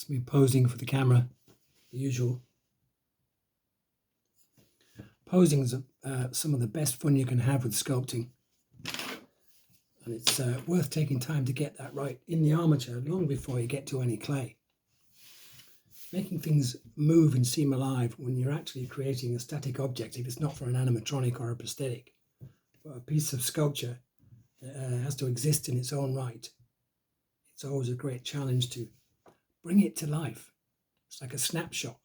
It's me posing for the camera, the usual. Posing is some of the best fun you can have with sculpting. And it's worth taking time to get that right in the armature long before you get to any clay. Making things move and seem alive when you're actually creating a static object, if it's not for an animatronic or a prosthetic, but a piece of sculpture has to exist in its own right. It's always a great challenge to bring it to life. It's like a snapshot,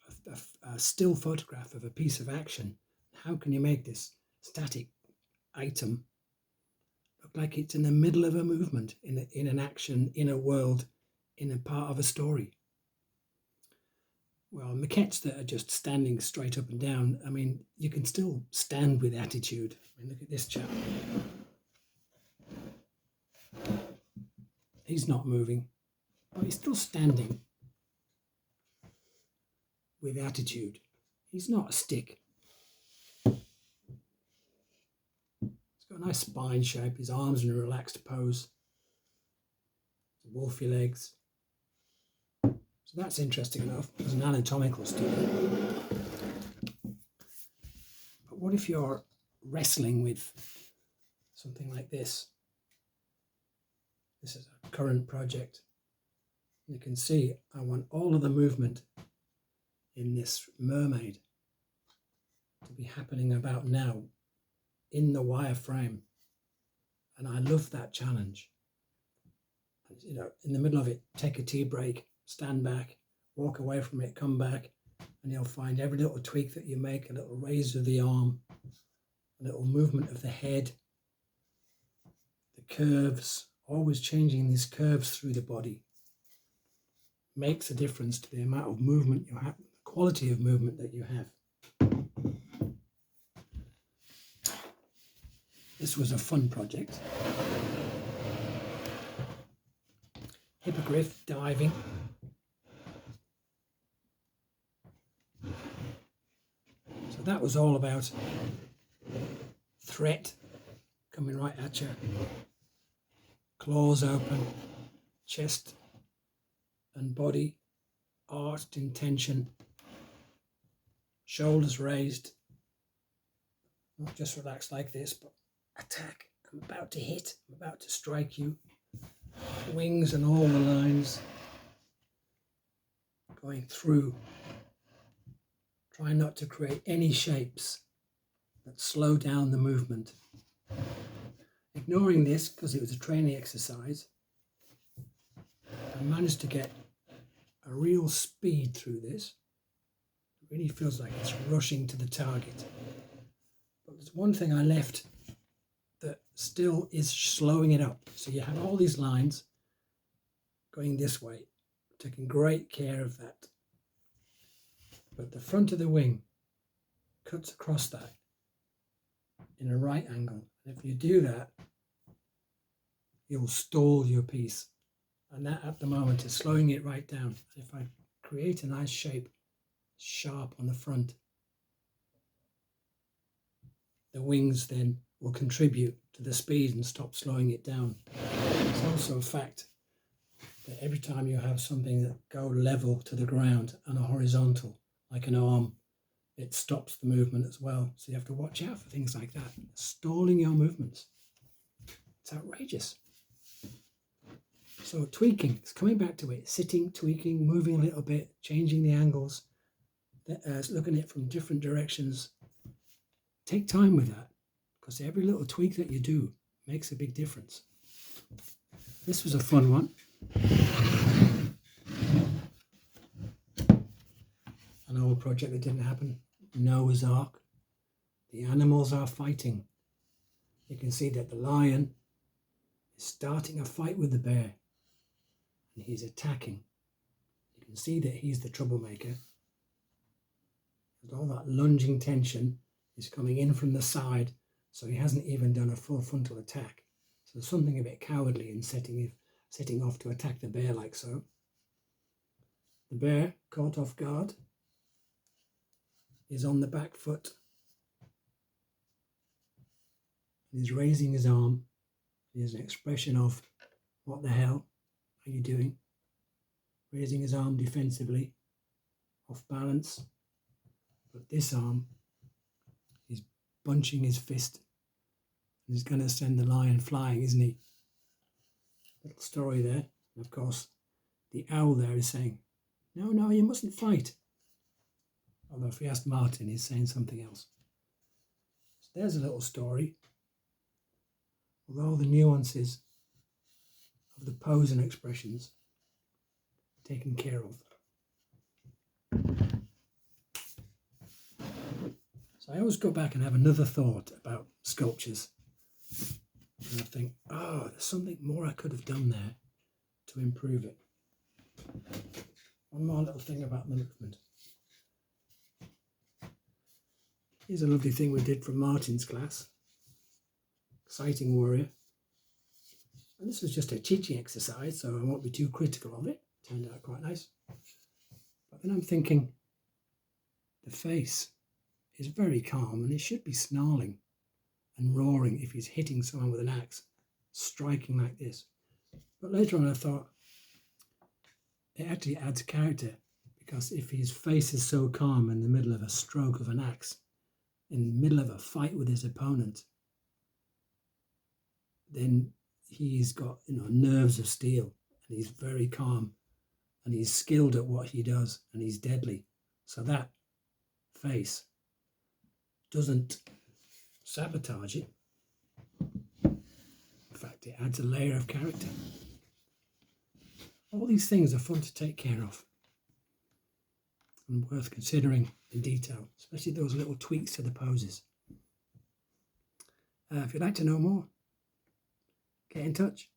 a still photograph of a piece of action. How can you make this static item look like it's in the middle of a movement, in an action, in a world, in a part of a story? Well, maquettes that are just standing straight up and down, I mean, you can still stand with attitude. I mean, look at this chap. He's not moving, but he's still standing with attitude. He's not a stick. He's got a nice spine shape, his arms in a relaxed pose, wolfy legs. So that's interesting enough as an anatomical study. But what if you're wrestling with something like this? This is a current project. You can see I want all of the movement in this mermaid to be happening about now in the wireframe. And I love that challenge. And, you know, in the middle of it, take a tea break, stand back, walk away from it, come back, and you'll find every little tweak that you make, a little raise of the arm, a little movement of the head, the curves, always changing these curves through the body makes a difference to the amount of movement you have, the quality of movement that you have. This was a fun project. Hippogriff diving. So that was all about threat coming right at you. Claws open, chest and body arched in tension, shoulders raised, not just relaxed like this, but attack. I'm about to hit, I'm about to strike you. Wings and all the lines going through. Try not to create any shapes that slow down the movement. Ignoring this, because it was a training exercise, I managed to get a real speed through this. It really feels like it's rushing to the target. But there's one thing I left that still is slowing it up. So you have all these lines going this way, taking great care of that. But the front of the wing cuts across that in a right angle. And if you do that, you'll stall your piece. And that at the moment is slowing it right down. If I create a nice shape, sharp on the front, the wings then will contribute to the speed and stop slowing it down. It's also a fact that every time you have something that go level to the ground and a horizontal, like an arm, it stops the movement as well. So you have to watch out for things like that. Stalling your movements. It's outrageous. So tweaking, it's coming back to it. Sitting, tweaking, moving a little bit, changing the angles, looking at it from different directions. Take time with that, because every little tweak that you do makes a big difference. This was a fun one. An old project that didn't happen. Noah's Ark. The animals are fighting. You can see that the lion is starting a fight with the bear. And he's attacking. You can see that he's the troublemaker. And all that lunging tension is coming in from the side, so he hasn't even done a full frontal attack. So there's something a bit cowardly in setting off to attack the bear like so. The bear, caught off guard, is on the back foot. He's raising his arm. There's an expression of, what the hell are you doing? raising his arm defensively, off balance. But this arm, he's bunching his fist. And he's going to send the lion flying, isn't he? Little story there. And of course, the owl there is saying, no, no, you mustn't fight. Although if we ask Martin, he's saying something else. So there's a little story. With all the nuances of the pose and expressions taken care of. So I always go back and have another thought about sculptures. And I think, oh, there's something more I could have done there to improve it. One more little thing about the movement. Here's a lovely thing we did from Martin's class. Exciting warrior. And this was just a teaching exercise, so I won't be too critical of it. Turned out quite nice. But then I'm thinking, the face is very calm and it should be snarling and roaring if he's hitting someone with an axe, striking like this. But later on I thought, it actually adds character, because if his face is so calm in the middle of a stroke of an axe, in the middle of a fight with his opponent, then he's got, nerves of steel, and he's very calm, and he's skilled at what he does, and he's deadly. So that face doesn't sabotage it. In fact, it adds a layer of character. All these things are fun to take care of and worth considering in detail, especially those little tweaks to the poses. If you'd like to know more, get in touch.